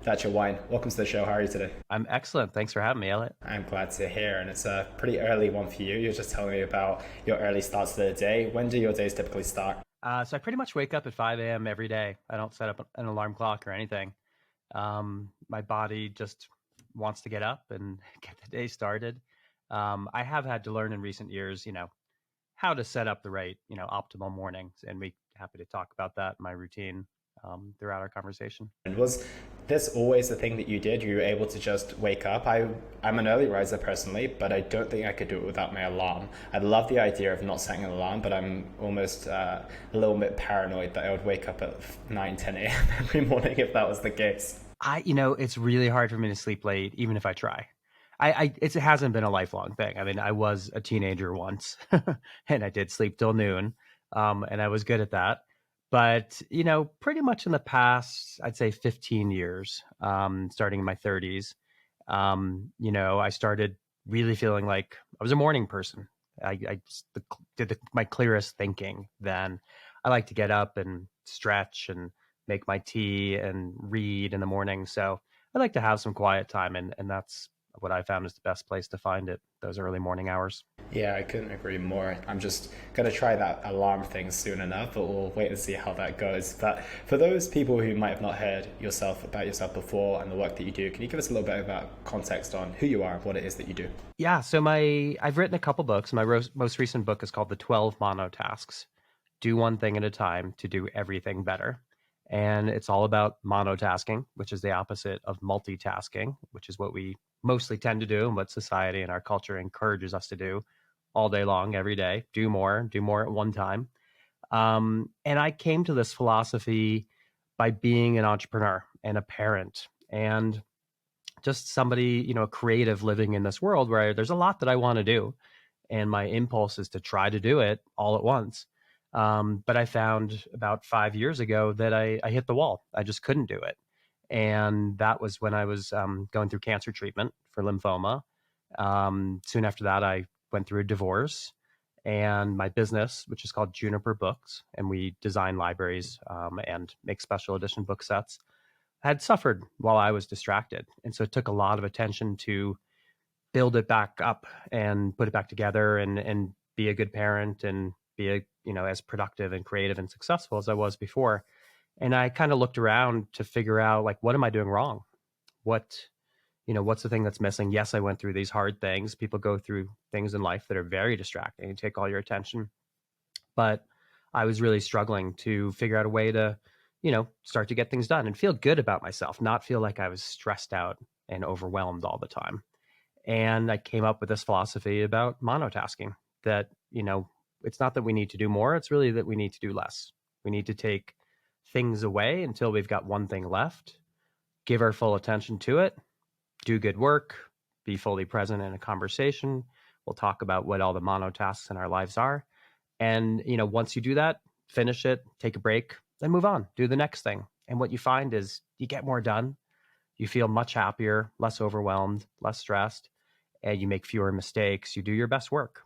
Thatcher Wine, welcome to the show. How are you today? I'm excellent. Thanks for having me, Elliot. I'm glad to hear, and it's a pretty early one for you. You're just telling me about your early starts to the day. When do your days typically start? So I pretty much wake up at 5 a.m. every day. I don't set up an alarm clock or anything. My body just wants to get up and get the day started. I have had to learn in recent years, how to set up the right, optimal mornings, and we happy to talk about that in my routine throughout our conversation. And was this always the thing that you did? You were able to just wake up? I'm an early riser personally, but I don't think I could do it without my alarm. I love the idea of not setting an alarm, but I'm almost a little bit paranoid that I would wake up at 9, 10 a.m. every morning if that was the case. It's really hard for me to sleep late, even if I try. It hasn't been a lifelong thing. I mean, I was a teenager once, and I did sleep till noon, and I was good at that. But pretty much in the past, I'd say 15 years, starting in my 30s, I started really feeling like I was a morning person. I did my clearest thinking then. I like to get up and stretch and make my tea and read in the morning. So I like to have some quiet time, and that's what I found is the best place to find it, those early morning hours. Yeah, I couldn't agree more. I'm just going to try that alarm thing soon enough, but we'll wait and see how that goes. But for those people who might have not heard about yourself before and the work that you do, can you give us a little bit about context on who you are and what it is that you do? Yeah, so I've written a couple books. Most recent book is called The 12 Monotasks. Do one thing at a time to do everything better. And it's all about monotasking, which is the opposite of multitasking, which is what we mostly tend to do and what society and our culture encourages us to do all day long, every day. Do more at one time. And I came to this philosophy by being an entrepreneur and a parent and just somebody, a creative living in this world where there's a lot that I want to do. And my impulse is to try to do it all at once. But I found about 5 years ago that I hit the wall. I just couldn't do it. And that was when I was going through cancer treatment for lymphoma. Soon after that, I went through a divorce and my business, which is called Juniper Books, and we design libraries and make special edition book sets, had suffered while I was distracted. And so it took a lot of attention to build it back up and put it back together and be a good parent and be as productive and creative and successful as I was before. And I kind of looked around to figure out, like, what am I doing wrong? What's the thing that's missing? Yes, I went through these hard things. People go through things in life that are very distracting and take all your attention. But I was really struggling to figure out a way to, start to get things done and feel good about myself, not feel like I was stressed out and overwhelmed all the time. And I came up with this philosophy about monotasking that, it's not that we need to do more, it's really that we need to do less. We need to take things away until we've got one thing left, give our full attention to it, do good work, be fully present in a conversation. We'll talk about what all the monotasks in our lives are. And, once you do that, finish it, take a break, then move on, do the next thing. And what you find is you get more done. You feel much happier, less overwhelmed, less stressed, and you make fewer mistakes. You do your best work,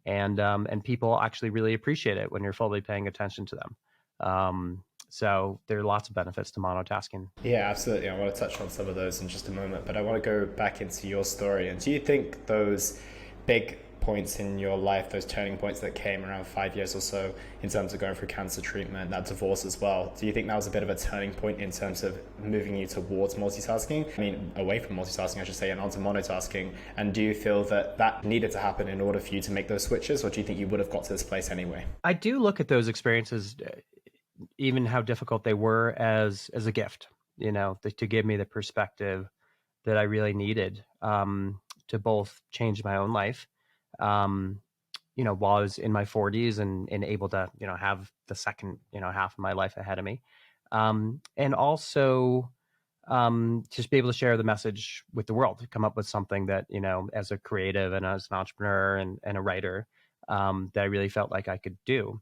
and people actually really appreciate it when you're fully paying attention to them. So there are lots of benefits to monotasking. Yeah, absolutely. I want to touch on some of those in just a moment, but I want to go back into your story. And do you think those big points in your life, those turning points that came around 5 years or so in terms of going through cancer treatment, that divorce as well, do you think that was a bit of a turning point in terms of moving you towards multitasking? I mean, away from multitasking, I should say, and onto monotasking. And do you feel that that needed to happen in order for you to make those switches, or do you think you would have got to this place anyway? I do look at those experiences, even how difficult they were, as a gift, to give me the perspective that I really needed, to both change my own life, um, while I was in my 40s and able to, have the second, half of my life ahead of me. And also just be able to share the message with the world, to come up with something that, as a creative and as an entrepreneur and a writer, that I really felt like I could do.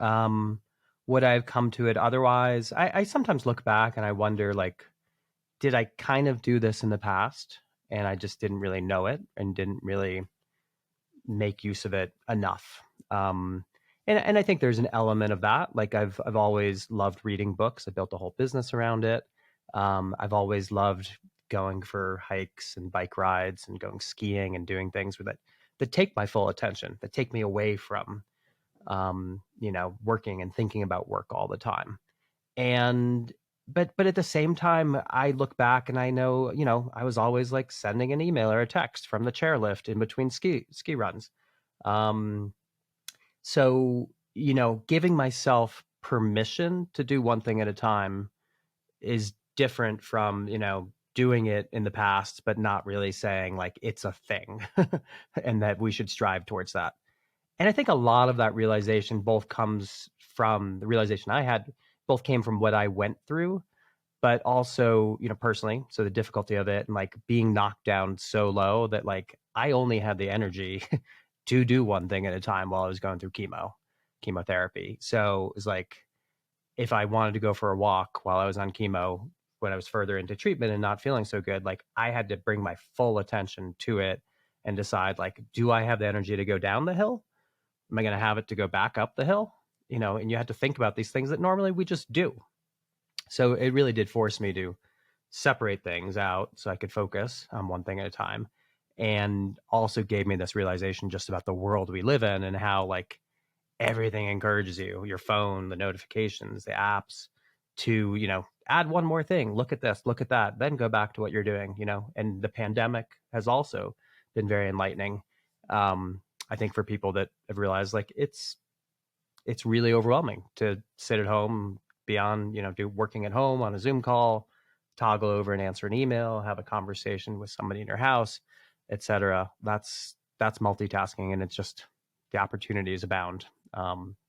Um, would I have come to it otherwise? I sometimes look back and I wonder, like, did I kind of do this in the past and I just didn't really know it and didn't really make use of it enough? And I think there's an element of that. Like, I've always loved reading books. I built a whole business around it. I've always loved going for hikes and bike rides and going skiing and doing things that take my full attention, that take me away from working and thinking about work all the time. And but at the same time, I look back and I know, I was always like sending an email or a text from the chairlift in between ski runs. Um, so, giving myself permission to do one thing at a time is different from, doing it in the past, but not really saying like it's a thing and that we should strive towards that. And I think a lot of that realization both comes from the realization I had, both came from what I went through, but also, personally. So the difficulty of it and like being knocked down so low that like I only had the energy to do one thing at a time while I was going through chemotherapy. So it was like if I wanted to go for a walk while I was on chemo, when I was further into treatment and not feeling so good, like I had to bring my full attention to it and decide like, do I have the energy to go down the hill? Am I going to have it to go back up the hill? And you had to think about these things that normally we just do. So it really did force me to separate things out so I could focus on one thing at a time. And also gave me this realization just about the world we live in and how like everything encourages you, your phone, the notifications, the apps to, add one more thing, look at this, look at that, then go back to what you're doing, and the pandemic has also been very enlightening. I think for people that have realized like it's really overwhelming to sit at home, be on, do working at home on a Zoom call, toggle over and answer an email, have a conversation with somebody in your house, etc. That's multitasking, and it's just the opportunities abound.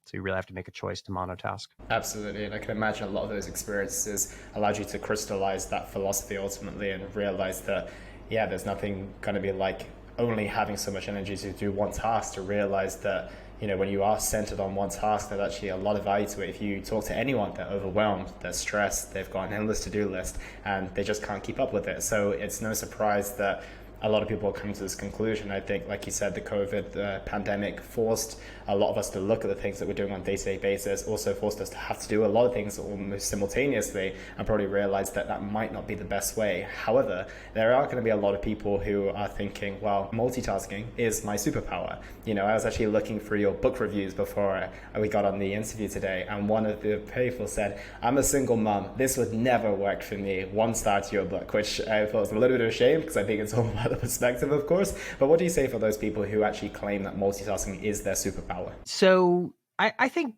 So you really have to make a choice to monotask. Absolutely, and I can imagine a lot of those experiences allowed you to crystallize that philosophy ultimately and realize that, yeah, there's nothing going to be like only having so much energy to do one task, to realize that, when you are centered on one task, there's actually a lot of value to it. If you talk to anyone, they're overwhelmed, they're stressed, they've got an endless to-do list, and they just can't keep up with it. So it's no surprise that a lot of people are coming to this conclusion. I think, like you said, the COVID pandemic forced a lot of us to look at the things that we're doing on a day-to-day basis, also forced us to have to do a lot of things almost simultaneously, and probably realized that that might not be the best way. However, there are going to be a lot of people who are thinking, well, multitasking is my superpower. I was actually looking through your book reviews before we got on the interview today, and one of the people said, I'm a single mum, this would never work for me, 1 star to your book, which I thought was a little bit of a shame because I think it's all about the perspective, of course. But what do you say for those people who actually claim that multitasking is their superpower? So I think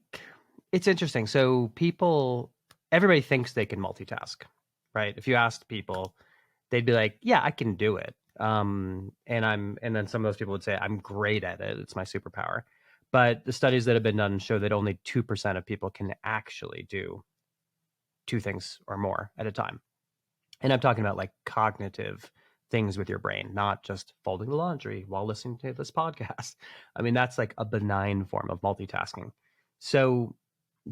it's interesting. So everybody thinks they can multitask, right? If you asked people, they'd be like, yeah, I can do it. And then some of those people would say, I'm great at it. It's my superpower. But the studies that have been done show that only 2% of people can actually do two things or more at a time. And I'm talking about like cognitive things with your brain, not just folding the laundry while listening to this podcast. I mean, that's like a benign form of multitasking. So,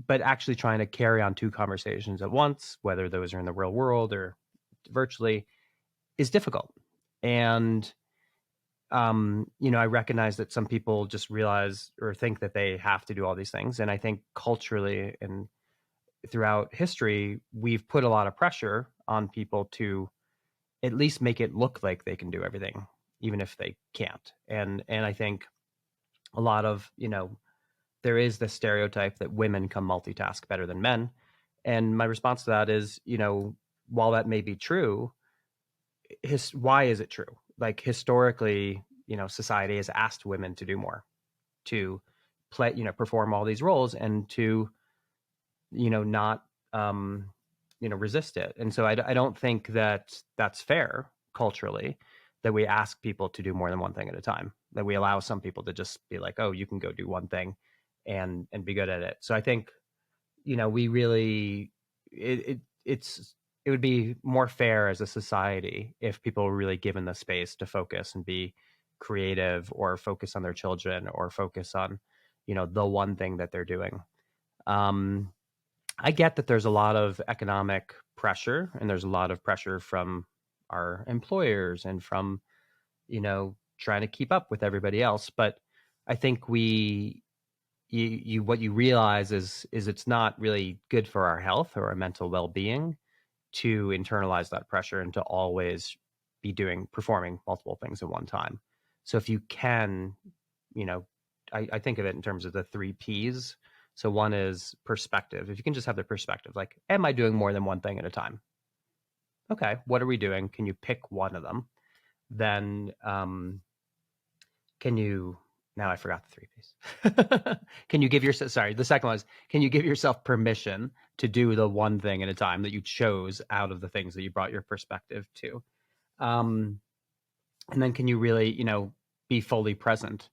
but actually trying to carry on two conversations at once, whether those are in the real world or virtually, is difficult. And, I recognize that some people just realize or think that they have to do all these things. And I think culturally and throughout history, we've put a lot of pressure on people to at least make it look like they can do everything, even if they can't. And I think a lot of, there is this stereotype that women can multitask better than men. And my response to that is, while that may be true, why is it true? Like historically, society has asked women to do more, to play, perform all these roles and to, not, resist it. And so I don't think that that's fair culturally that we ask people to do more than one thing at a time, that we allow some people to just be like, oh, you can go do one thing and be good at it. So I think, we really, it would be more fair as a society if people were really given the space to focus and be creative or focus on their children or focus on, the one thing that they're doing. I get that there's a lot of economic pressure and there's a lot of pressure from our employers and from, trying to keep up with everybody else. But I think what you realize is it's not really good for our health or our mental well-being to internalize that pressure and to always be performing multiple things at one time. So if you can, you know, I think of it in terms of the 3 Ps. So one is perspective. If you can just have the perspective, like, am I doing more than one thing at a time? Okay, what are we doing? Can you pick one of them? Then can you, now I forgot the 3 Ps. Can you give yourself, sorry, the second one is, can you give yourself permission to do the one thing at a time that you chose out of the things that you brought your perspective to? Um, and then can you really, be fully present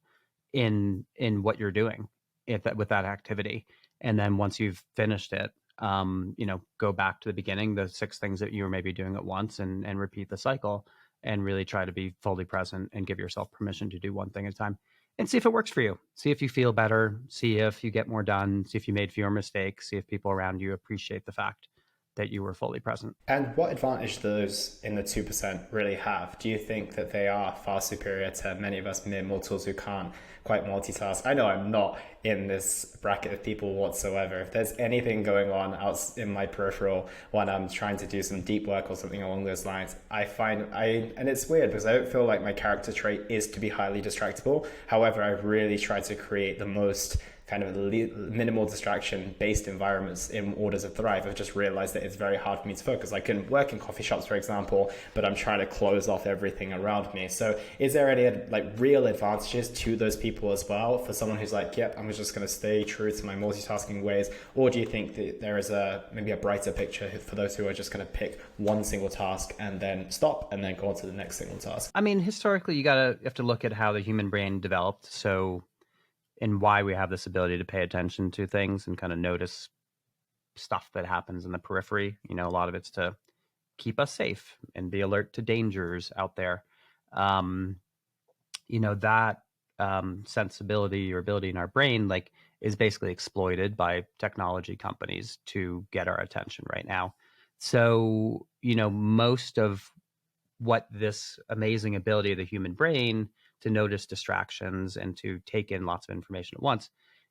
in what you're doing with that activity? And then once you've finished it, go back to the beginning, the 6 things that you were maybe doing at once, and repeat the cycle, and really try to be fully present and give yourself permission to do one thing at a time, and see if it works for you. See if you feel better, see if you get more done, see if you made fewer mistakes, see if people around you appreciate the fact that you were fully present. And what advantage do those in the 2% really have? Do you think that they are far superior to many of us mere mortals who can't quite multitask? I know I'm not in this bracket of people whatsoever. If there's anything going on out in my peripheral when I'm trying to do some deep work or something along those lines, and it's weird because I don't feel like my character trait is to be highly distractible. However, I really try to create the most kind of minimal distraction based environments in order to thrive. I've just realized that it's very hard for me to focus. I can work in coffee shops, for example, but I'm trying to close off everything around me. So is there any real advantages to those people as well for someone who's like, yep, I'm just going to stay true to my multitasking ways? Or do you think that there is maybe a brighter picture for those who are just going to pick one single task and then stop and then go on to the next single task? I mean, historically, you have to look at how the human brain developed. So, and why we have this ability to pay attention to things and kind of notice stuff that happens in the periphery. A lot of it's to keep us safe and be alert to dangers out there. That sensibility or ability in our brain, is basically exploited by technology companies to get our attention right now. So, most of what this amazing ability of the human brain to notice distractions and to take in lots of information at once,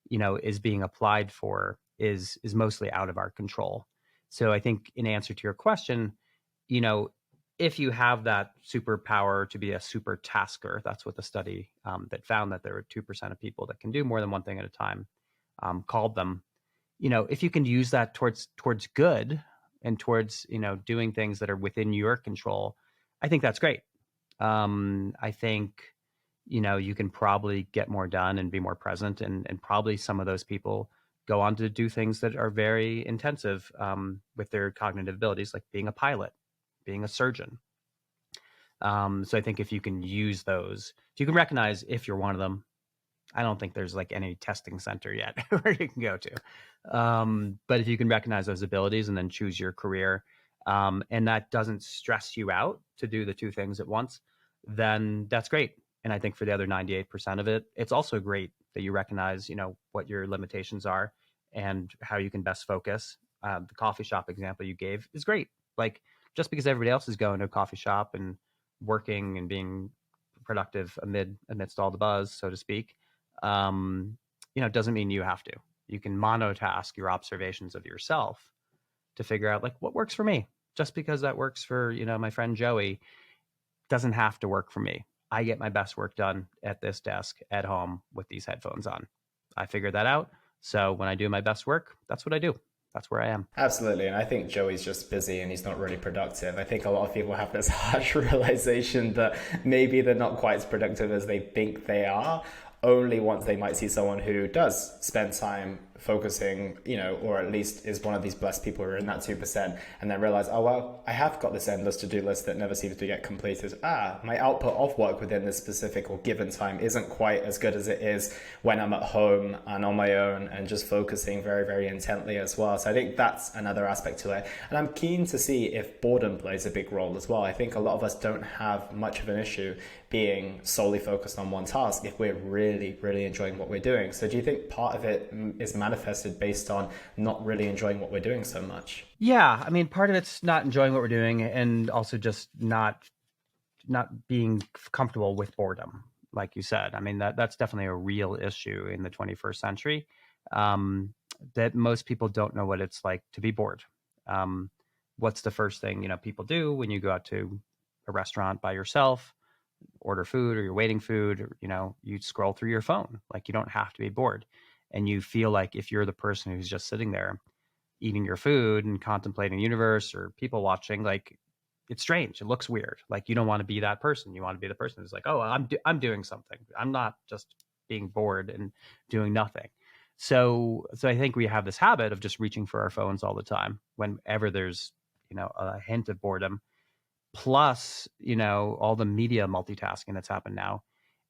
is being applied for is mostly out of our control. So I think in answer to your question, if you have that superpower to be a super tasker, that's what the study that found that there were 2% of people that can do more than one thing at a time called them. If you can use that towards good and towards doing things that are within your control, I think that's great. I think you can probably get more done and be more present, and probably some of those people go on to do things that are very intensive with their cognitive abilities, like being a pilot, being a surgeon. So I think if you can use those, if you can recognize if you're one of them, I don't think there's any testing center yet where you can go to. But if you can recognize those abilities and then choose your career, and that doesn't stress you out to do the 2 things at once, then that's great. And I think for the other 98% of it, it's also great that you recognize, what your limitations are and how you can best focus. The coffee shop example you gave is great. Just because everybody else is going to a coffee shop and working and being productive amidst all the buzz, so to speak, doesn't mean you have to. You can monotask your observations of yourself to figure out what works for me. Just because that works for, my friend Joey doesn't have to work for me. I get my best work done at this desk at home with these headphones on. I figured that out. So when I do my best work, that's what I do. That's where I am. Absolutely. And I think Joey's just busy and he's not really productive. I think a lot of people have this harsh realization that maybe they're not quite as productive as they think they are, only once they might see someone who does spend time focusing, or at least is one of these blessed people who are in that 2%, and then realize, oh, well, I have got this endless to-do list that never seems to get completed. My output of work within this specific or given time isn't quite as good as it is when I'm at home and on my own and just focusing very, very intently as well. So I think that's another aspect to it. And I'm keen to see if boredom plays a big role as well. I think a lot of us don't have much of an issue being solely focused on one task if we're really, really enjoying what we're doing. So do you think part of it is manifested based on not really enjoying what we're doing so much? Yeah, I mean, part of it's not enjoying what we're doing, and also just not being comfortable with boredom, like you said. I mean, that's definitely a real issue in the 21st century, that most people don't know what it's like to be bored. what's the first thing, people do when you go out to a restaurant by yourself, order food, or you're waiting food, or, you scroll through your phone. Like, you don't have to be bored. And you feel like if you're the person who's just sitting there eating your food and contemplating the universe or people watching, like, it's strange. It looks weird. Like, you don't want to be that person. You want to be the person who's like, oh, I'm doing something. I'm not just being bored and doing nothing. So I think we have this habit of just reaching for our phones all the time whenever there's, a hint of boredom. Plus, all the media multitasking that's happened now.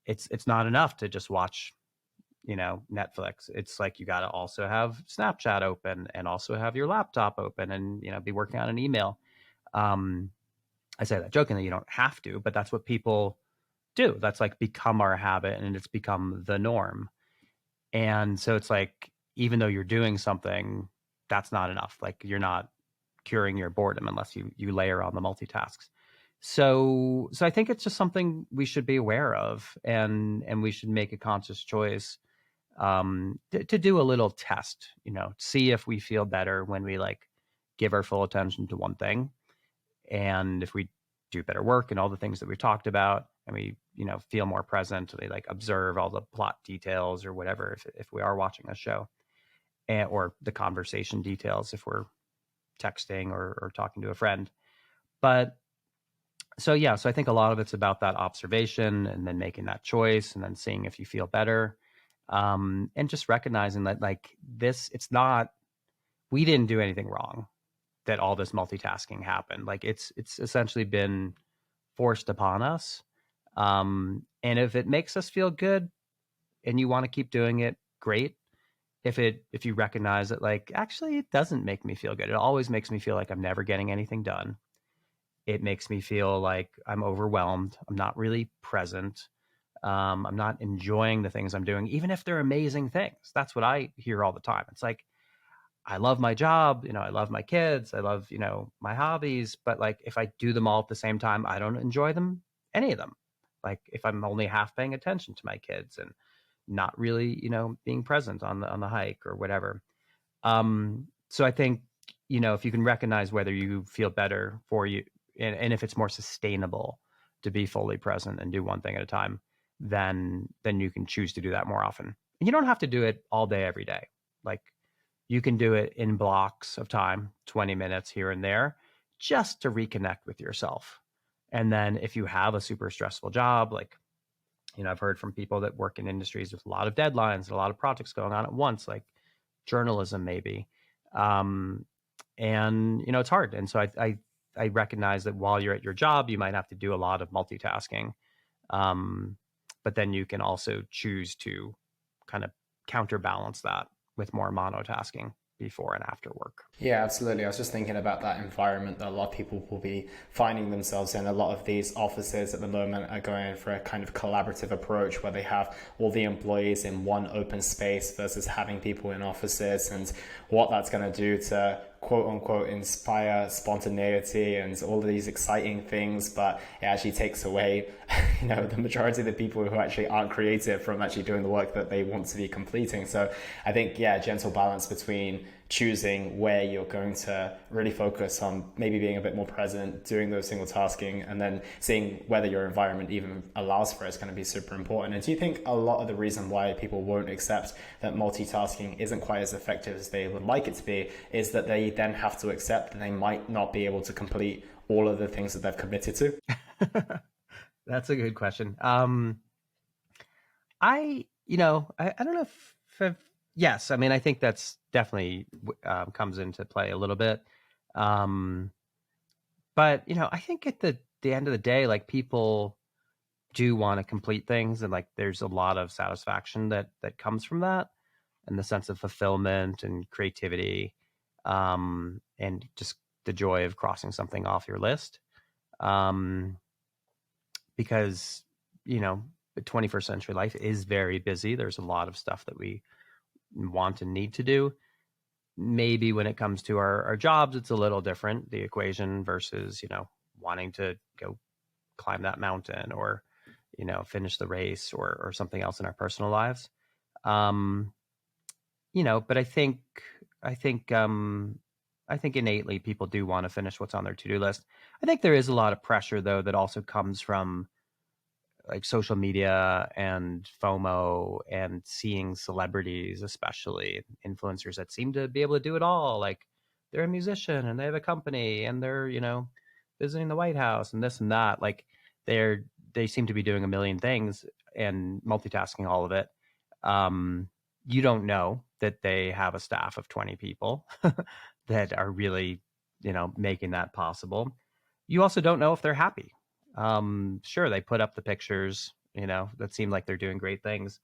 It's not enough to just watch, Netflix. It's like you got to also have Snapchat open and also have your laptop open and, be working on an email. Um, I say that jokingly, you don't have to, but that's what people do. That's like become our habit and it's become the norm. And so it's like, even though you're doing something, that's not enough. Like, you're not curing your boredom unless you layer on the multitasks. So I think it's just something we should be aware of, and we should make a conscious choice to do a little test, see if we feel better when we like give our full attention to one thing, and if we do better work and all the things that we've talked about, and we feel more present, we like observe all the plot details or whatever if we are watching a show, or the conversation details if we're texting or talking to a friend. But so yeah, so I think a lot of it's about that observation and then making that choice and then seeing if you feel better, and just recognizing that, like, it's not, we didn't do anything wrong that all this multitasking happened. Like, it's essentially been forced upon us. And if it makes us feel good and you want to keep doing it, great. If you recognize that, like, actually it doesn't make me feel good, it always makes me feel like I'm never getting anything done. It makes me feel like I'm overwhelmed. I'm not really present. I'm not enjoying the things I'm doing, even if they're amazing things. That's what I hear all the time. It's like, I love my job, I love my kids, I love, my hobbies, but like, if I do them all at the same time, I don't enjoy them, any of them. Like, if I'm only half paying attention to my kids and not really, being present on the hike or whatever. So I think, if you can recognize whether you feel better for you, and if it's more sustainable to be fully present and do one thing at a time, then you can choose to do that more often. And you don't have to do it all day, every day. Like, you can do it in blocks of time, 20 minutes here and there, just to reconnect with yourself. And then if you have a super stressful job, like, I've heard from people that work in industries with a lot of deadlines and a lot of projects going on at once, like journalism maybe. Um, and it's hard. And so I recognize that while you're at your job, you might have to do a lot of multitasking. Um, but then you can also choose to kind of counterbalance that with more monotasking before and after work. Yeah, absolutely. I was just thinking about that environment that a lot of people will be finding themselves in. A lot of these offices at the moment are going for a kind of collaborative approach where they have all the employees in one open space versus having people in offices, and what that's going to do to quote unquote inspire spontaneity and all of these exciting things, but it actually takes away the majority of the people who actually aren't creative from actually doing the work that they want to be completing. So I think, yeah, gentle balance between choosing where you're going to really focus on maybe being a bit more present, doing those single tasking, and then seeing whether your environment even allows for it is going to be super important. And do you think a lot of the reason why people won't accept that multitasking isn't quite as effective as they would like it to be is that they then have to accept that they might not be able to complete all of the things that they've committed to? That's a good question. I don't know if yes, I mean, I think that's definitely comes into play a little bit. Um, but I think at the end of the day, like, people do want to complete things, and like, there's a lot of satisfaction that comes from that, and the sense of fulfillment and creativity, and just the joy of crossing something off your list. Um, because the 21st century life is very busy. There's a lot of stuff that we want and need to do. Maybe when it comes to our jobs, it's a little different, the equation, versus wanting to go climb that mountain, or finish the race, or something else in our personal lives. um but I think I think innately people do want to finish what's on their to-do list. I think there is a lot of pressure though that also comes from like social media and FOMO and seeing celebrities, especially influencers that seem to be able to do it all. Like they're a musician and they have a company and they're, visiting the White House and this and that. Like they're they seem to be doing a million things and multitasking all of it. Um, you don't know that they have a staff of 20 people that are really, making that possible. You also don't know if they're happy. Sure, they put up the pictures, that seem like they're doing great things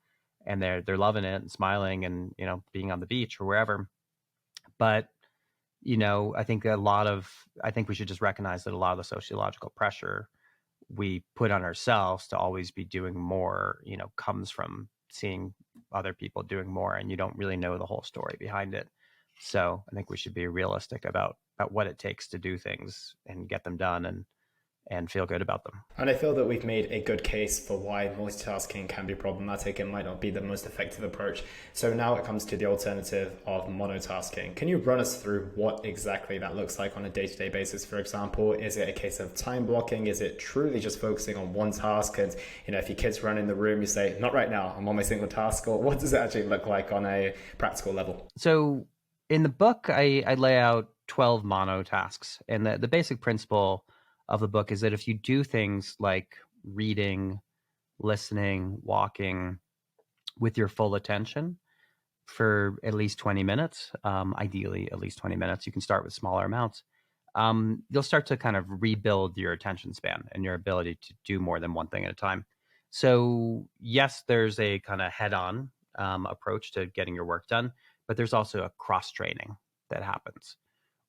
and they're loving it and smiling and, being on the beach or wherever. But, I think we should just recognize that a lot of the sociological pressure we put on ourselves to always be doing more, comes from seeing other people doing more and you don't really know the whole story behind it. So I think we should be realistic about what it takes to do things and get them done and feel good about them. And I feel that we've made a good case for why multitasking can be problematic and might not be the most effective approach. So now it comes to the alternative of monotasking. Can you run us through what exactly that looks like on a day-to-day basis? For example, is it a case of time blocking? Is it truly just focusing on one task? And if your kids run in the room, you say, "Not right now. I'm on my single task." Or what does it actually look like on a practical level? So in the book, I lay out 12 monotasks, and the basic principle of the book is that if you do things like reading, listening, walking with your full attention for at least 20 minutes, ideally at least 20 minutes, you can start with smaller amounts. You'll start to kind of rebuild your attention span and your ability to do more than one thing at a time. So, yes, there's a kind of head on approach to getting your work done, but there's also a cross training that happens.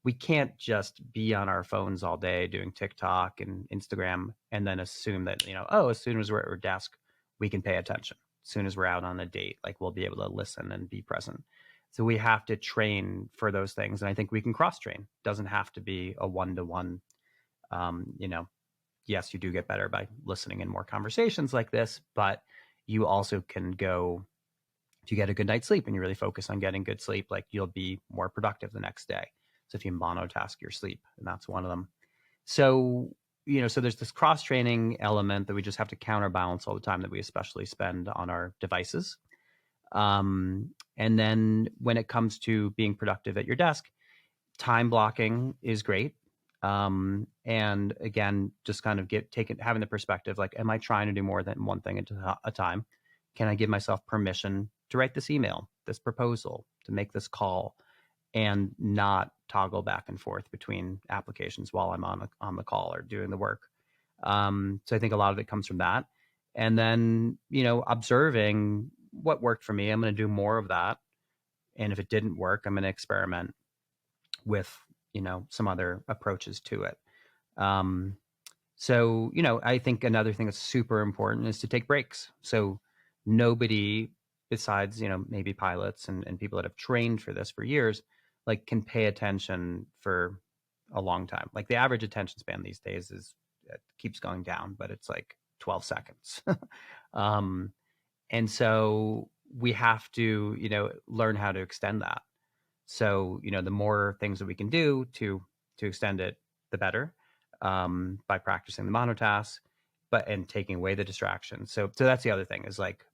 We can't just be on our phones all day doing TikTok and Instagram and then assume that, oh, as soon as we're at our desk, we can pay attention. As soon as we're out on a date, like we'll be able to listen and be present. So we have to train for those things. And I think we can cross train. Doesn't have to be a one-to-one. Um, you know, yes, you do get better by listening in more conversations like this, but you also can go, if you get a good night's sleep and you really focus on getting good sleep, like you'll be more productive the next day. So if you monotask your sleep, and that's one of them. So, so there's this cross training element that we just have to counterbalance all the time that we especially spend on our devices. And then when it comes to being productive at your desk, time blocking is great. And again, just kind of having the perspective, like, am I trying to do more than one thing at a time? Can I give myself permission to write this email, this proposal, to make this call, and not toggle back and forth between applications while I'm on the call or doing the work? So I think a lot of it comes from that. And then, observing what worked for me, I'm going to do more of that. And if it didn't work, I'm going to experiment with, some other approaches to it. So, I think another thing that's super important is to take breaks. So nobody besides, maybe pilots and people that have trained for this for years, like can pay attention for a long time. Like the average attention span these days it keeps going down, but it's like 12 seconds. um, and so we have to, learn how to extend that. So, the more things that we can do to extend it, the better, by practicing the monotasks, and taking away the distractions. So that's the other thing is like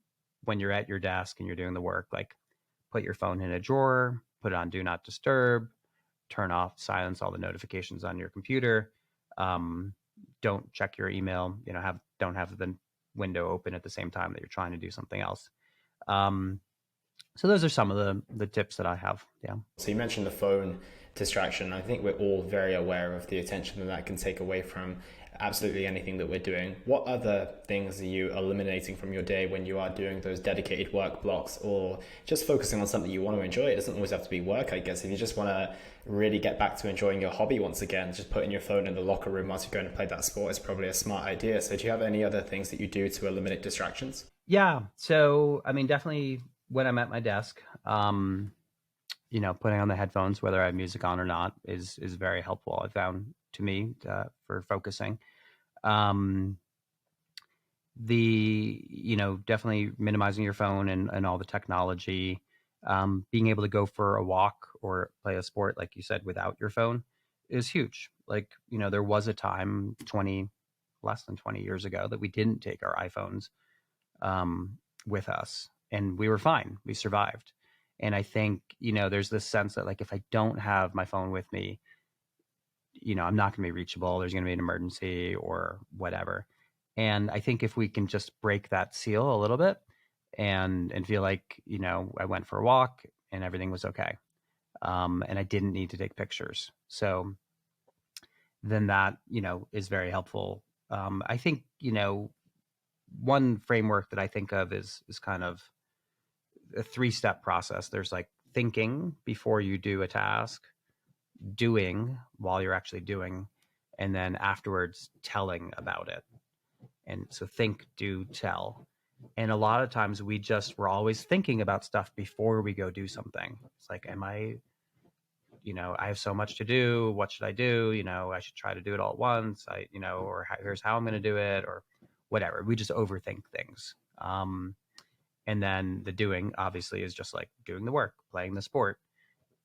when you're at your desk and you're doing the work, like put your phone in a drawer, put it on do not disturb, turn off, silence all the notifications on your computer. Don't check your email. Don't have the window open at the same time that you're trying to do something else. So those are some of the tips that I have. Yeah. So you mentioned the phone distraction. I think we're all very aware of the attention that that can take away from absolutely anything that we're doing. What other things are you eliminating from your day when you are doing those dedicated work blocks or just focusing on something you want to enjoy? It doesn't always have to be work, I guess. If you just want to really get back to enjoying your hobby once again, just putting your phone in the locker room whilst you're going to play that sport is probably a smart idea. So do you have any other things that you do to eliminate distractions? Yeah. So, I mean, definitely when I'm at my desk, putting on the headphones, whether I have music on or not, is very helpful. I found to me for focusing. Um, definitely minimizing your phone and all the technology. Being able to go for a walk or play a sport, like you said, without your phone is huge. Like, there was a time less than 20 years ago that we didn't take our iPhones with us, and we were fine. We survived. And I think, there's this sense that, like, if I don't have my phone with me, I'm not going to be reachable. There's going to be an emergency or whatever. And I think if we can just break that seal a little bit and feel like, I went for a walk and everything was okay. And I didn't need to take pictures. So then that, is very helpful. I think, one framework that I think of is kind of a 3-step process. There's like thinking before you do a task, doing while you're actually doing, and then afterwards telling about it. And so think, do, tell. And a lot of times we're always thinking about stuff before we go do something. It's like, I have so much to do. What should I do? I should try to do it all at once. Or here's how I'm going to do it, or whatever. We just overthink things. And then the doing obviously is just like doing the work, playing the sport.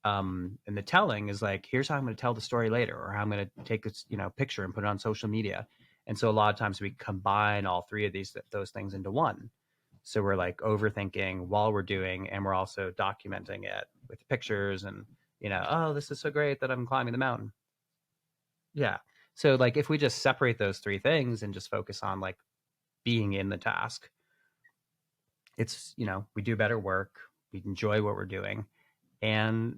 And the telling is like, here's how I'm going to tell the story later, or how I'm going to take this, picture and put it on social media. And so a lot of times we combine all three of those things into one. So we're like overthinking while we're doing, and we're also documenting it with pictures and, oh, this is so great that I'm climbing the mountain. Yeah. So like if we just separate those three things and just focus on like being in the task, it's, we do better work, we enjoy what we're doing. And,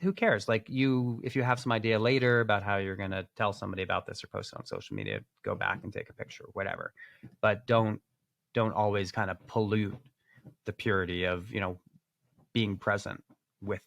who cares? Like if you have some idea later about how you're going to tell somebody about this or post it on social media, go back and take a picture, whatever. But don't always kind of pollute the purity of, being present with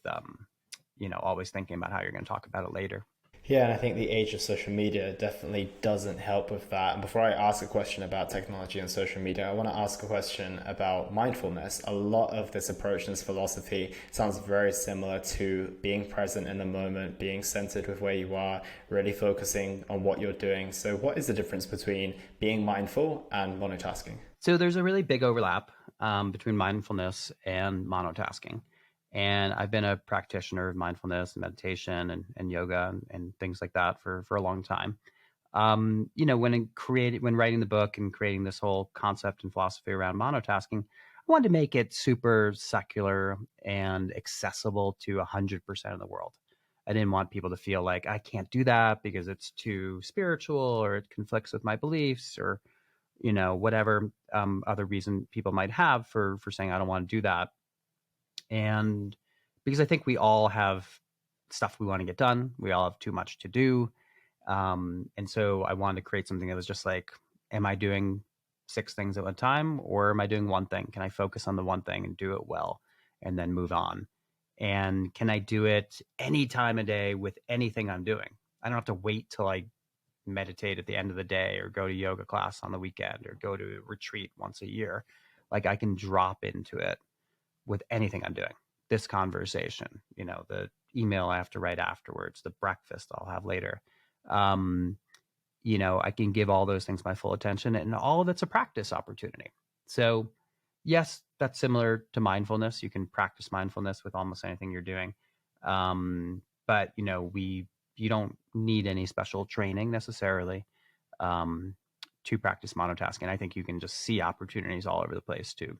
always thinking about how you're going to talk about it later. Yeah, and I think the age of social media definitely doesn't help with that. And before I ask a question about technology and social media, I want to ask a question about mindfulness. A lot of this approach and this philosophy sounds very similar to being present in the moment, being centered with where you are, really focusing on what you're doing. So what is the difference between being mindful and monotasking? So there's a really big overlap between mindfulness and monotasking. And I've been a practitioner of mindfulness and meditation and yoga and things like that for a long time. When writing the book and creating this whole concept and philosophy around monotasking, I wanted to make it super secular and accessible to 100% of the world. I didn't want people to feel like I can't do that because it's too spiritual or it conflicts with my beliefs or, whatever other reason people might have for saying I don't want to do that. And because I think we all have stuff we want to get done, we all have too much to do. And so I wanted to create something that was just like, am I doing 6 things at one time, or am I doing one thing? Can I focus on the one thing and do it well and then move on? And can I do it any time of day with anything I'm doing? I don't have to wait till I meditate at the end of the day or go to yoga class on the weekend or go to a retreat once a year. Like I can drop into it with anything I'm doing. This conversation, the email I have to write afterwards, the breakfast I'll have later. I can give all those things my full attention, and all of it's a practice opportunity. So yes, that's similar to mindfulness. You can practice mindfulness with almost anything you're doing. But you don't need any special training necessarily to practice monotasking. I think you can just see opportunities all over the place to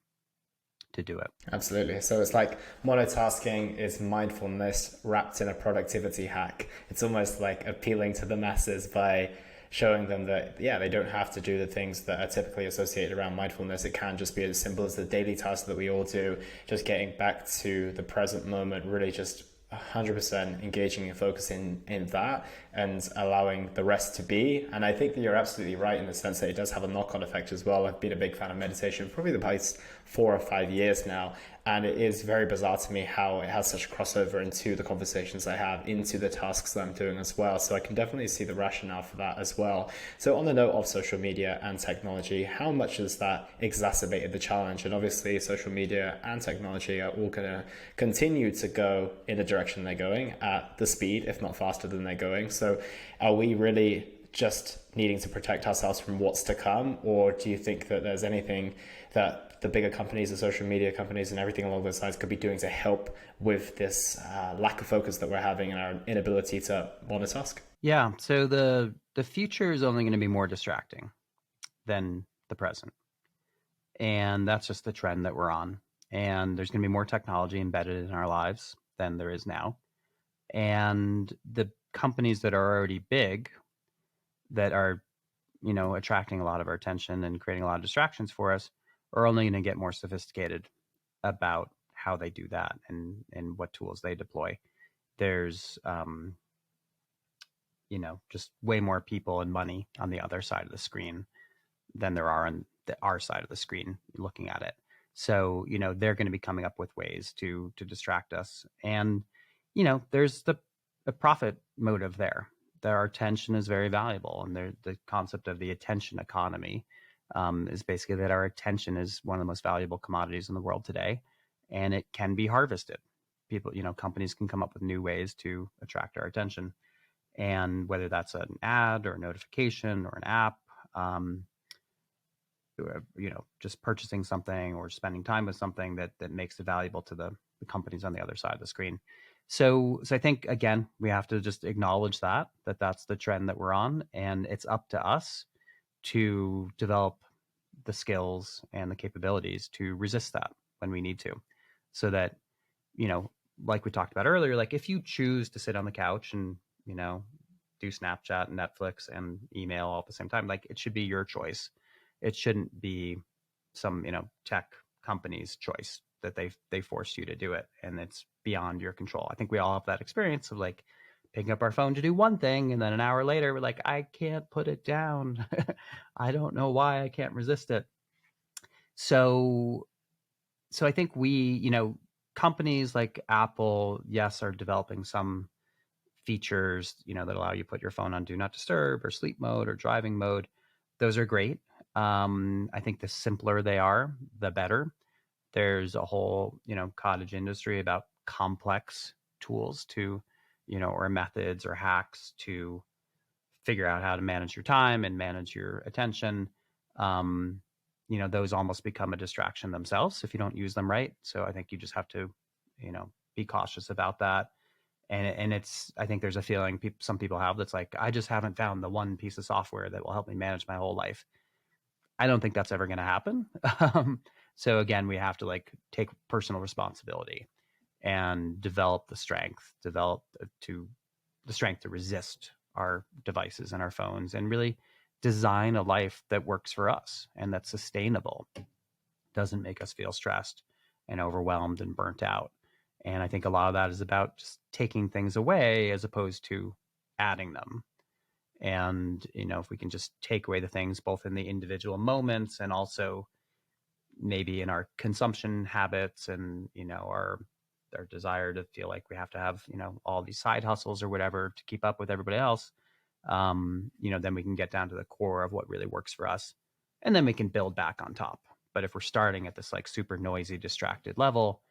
do it. Absolutely. So it's like monotasking is mindfulness wrapped in a productivity hack. It's almost like appealing to the masses by showing them that, yeah, they don't have to do the things that are typically associated around mindfulness. It can just be as simple as the daily tasks that we all do, just getting back to the present moment, really just 100% engaging and focusing in that and allowing the rest to be. And I think that you're absolutely right in the sense that it does have a knock-on effect as well. I've been a big fan of meditation for probably the past 4 or 5 years now, and it is very bizarre to me how it has such a crossover into the conversations I have, into the tasks that I'm doing as well. So I can definitely see the rationale for that as well. So on the note of social media and technology, how much has that exacerbated the challenge? And obviously social media and technology are all going to continue to go in the direction they're going at the speed, if not faster than they're going. So are we really just needing to protect ourselves from what's to come? Or do you think that there's anything that the bigger companies, the social media companies and everything along those lines could be doing to help with this lack of focus that we're having and our inability to multitask? Yeah. So the future is only going to be more distracting than the present. And that's just the trend that we're on. And there's going to be more technology embedded in our lives than there is now. And the companies that are already big, that are, attracting a lot of our attention and creating a lot of distractions for us, are only going to get more sophisticated about how they do that and what tools they deploy. There's, just way more people and money on the other side of the screen than there are on our side of the screen looking at it. So, they're going to be coming up with ways to distract us. And, there's the profit motive there. Our attention is very valuable. And the concept of the attention economy is basically that our attention is one of the most valuable commodities in the world today. And it can be harvested. People, companies can come up with new ways to attract our attention. And whether that's an ad or a notification or an app, just purchasing something or spending time with something that makes it valuable to the companies on the other side of the screen. So I think, again, we have to just acknowledge that's the trend that we're on, and it's up to us to develop the skills and the capabilities to resist that when we need to, so that, like we talked about earlier, like if you choose to sit on the couch and, do Snapchat and Netflix and email all at the same time, like it should be your choice. It shouldn't be some, tech company's choice that they forced you to do it, and it's beyond your control. I think we all have that experience of like picking up our phone to do one thing, and then an hour later we're like, I can't put it down. I don't know why I can't resist it. So I think companies like Apple, yes, are developing some features, that allow you to put your phone on do not disturb or sleep mode or driving mode. Those are great. I think the simpler they are, the better. There's a whole, cottage industry about complex tools to, or methods or hacks to figure out how to manage your time and manage your attention. Those almost become a distraction themselves if you don't use them right. So I think you just have to, be cautious about that. And I think there's a feeling some people have that's like, I just haven't found the one piece of software that will help me manage my whole life. I don't think that's ever going to happen. So again, we have to like take personal responsibility and develop the strength to resist our devices and our phones, and really design a life that works for us and that's sustainable, doesn't make us feel stressed and overwhelmed and burnt out. And I think a lot of that is about just taking things away as opposed to adding them. And, if we can just take away the things both in the individual moments and also maybe in our consumption habits and, our desire to feel like we have to have, all these side hustles or whatever to keep up with everybody else, then we can get down to the core of what really works for us. And then we can build back on top. But if we're starting at this like super noisy, distracted level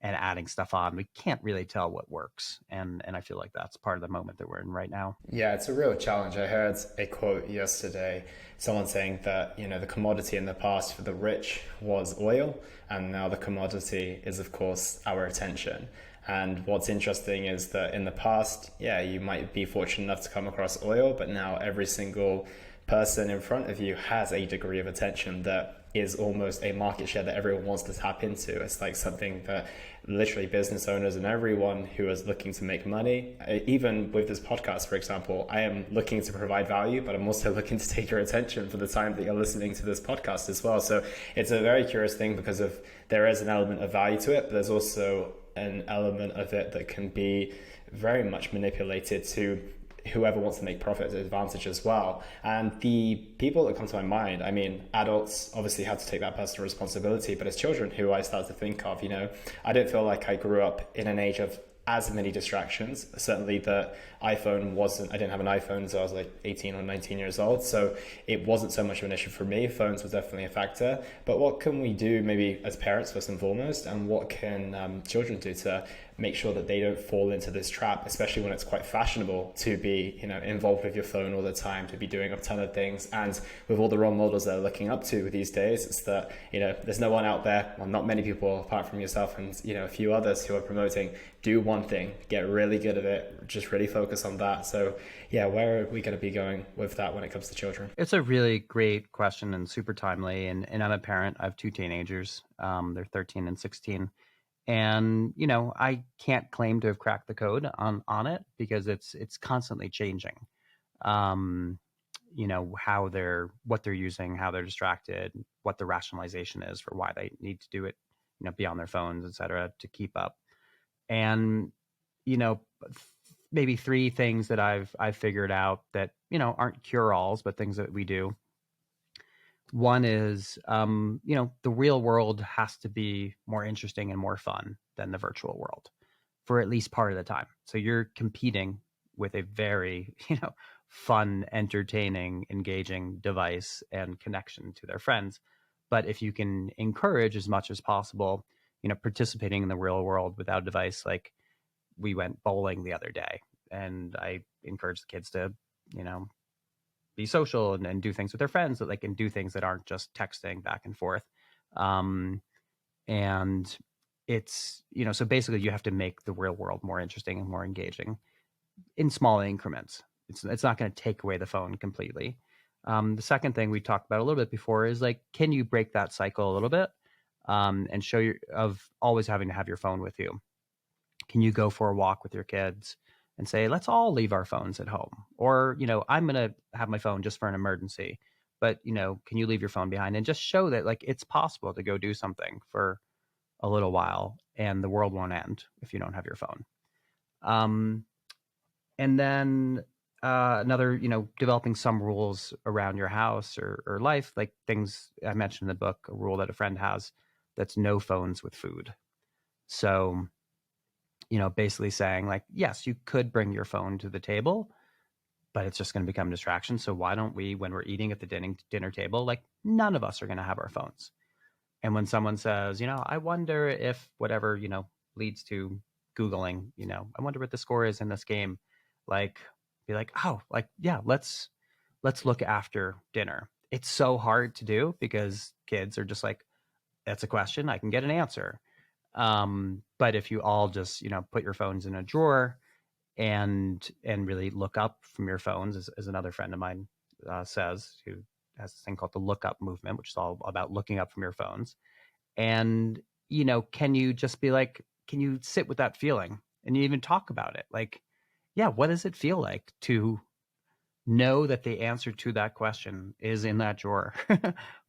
and adding stuff on, we can't really tell what works. And I feel like that's part of the moment that we're in right now. Yeah, it's a real challenge. I heard a quote yesterday, someone saying that, the commodity in the past for the rich was oil, and now the commodity is, of course, our attention. And what's interesting is that in the past, yeah, you might be fortunate enough to come across oil, but now every single person in front of you has a degree of attention that is almost a market share that everyone wants to tap into. It's like something that literally business owners and everyone who is looking to make money, even with this podcast, for example, I am looking to provide value, but I'm also looking to take your attention for the time that you're listening to this podcast as well. So it's a very curious thing because there is an element of value to it, but there's also an element of it that can be very much manipulated to whoever wants to make profit advantage as well. And the people that come to my mind, I mean, adults obviously have to take that personal responsibility, but as children who I start to think of, I don't feel like I grew up in an age of as many distractions. Certainly the iPhone I didn't have an iPhone until I was like 18 or 19 years old. So it wasn't so much of an issue for me. Phones were definitely a factor. But what can we do maybe as parents first and foremost, and what can children do to make sure that they don't fall into this trap, especially when it's quite fashionable to be, involved with your phone all the time, to be doing a ton of things. And with all the role models they're looking up to these days, it's that, there's no one out there, well, not many people apart from yourself and, a few others who are promoting, do one thing, get really good at it, just really focus on that. So yeah, where are we going to be going with that when it comes to children? It's a really great question and super timely. And I'm a parent. I have two teenagers. They're 13 and 16. And, I can't claim to have cracked the code on it because it's constantly changing. What they're using, how they're distracted, what the rationalization is for why they need to do it, be on their phones, et cetera, to keep up. And, you know, maybe three things that I've figured out that, aren't cure-alls, but things that we do. One is, the real world has to be more interesting and more fun than the virtual world for at least part of the time. So you're competing with a very, fun, entertaining, engaging device and connection to their friends. But if you can encourage as much as possible, participating in the real world without a device, like we went bowling the other day and I encouraged the kids to, be social and do things with their friends that they can do things that aren't just texting back and forth. And it's, so basically you have to make the real world more interesting and more engaging in small increments. It's not going to take away the phone completely. The second thing we talked about a little bit before is like, can you break that cycle a little bit and show you of always having to have your phone with you? Can you go for a walk with your kids and say, let's all leave our phones at home? Or, I'm going to have my phone just for an emergency, but, can you leave your phone behind? And just show that like it's possible to go do something for a little while and the world won't end if you don't have your phone. And then another, developing some rules around your house or life, like things I mentioned in the book, a rule that a friend has that's no phones with food. So, basically saying like, yes, you could bring your phone to the table, but it's just going to become a distraction. So why don't we, when we're eating at the dinner table, like none of us are going to have our phones. And when someone says, I wonder if whatever, leads to Googling, I wonder what the score is in this game, like be like, oh, like, yeah, let's look after dinner. It's so hard to do because kids are just like, that's a question, I can get an answer. But if you all just, put your phones in a drawer and really look up from your phones, as another friend of mine says, who has this thing called the look up movement, which is all about looking up from your phones. And, can you just be like, can you sit with that feeling and you even talk about it? Like, yeah, what does it feel like to know that the answer to that question is in that drawer?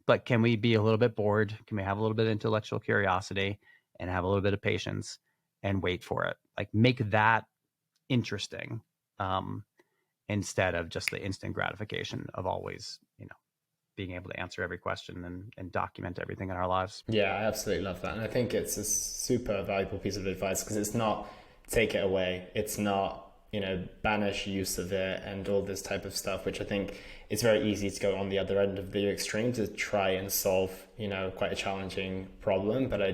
But can we be a little bit bored? Can we have a little bit of intellectual curiosity and have a little bit of patience and wait for it? Like make that interesting instead of just the instant gratification of always, being able to answer every question and document everything in our lives. Yeah, I absolutely love that. And I think it's a super valuable piece of advice because it's not take it away. It's not, banish use of it and all this type of stuff, which I think it's very easy to go on the other end of the extreme to try and solve, quite a challenging problem. But I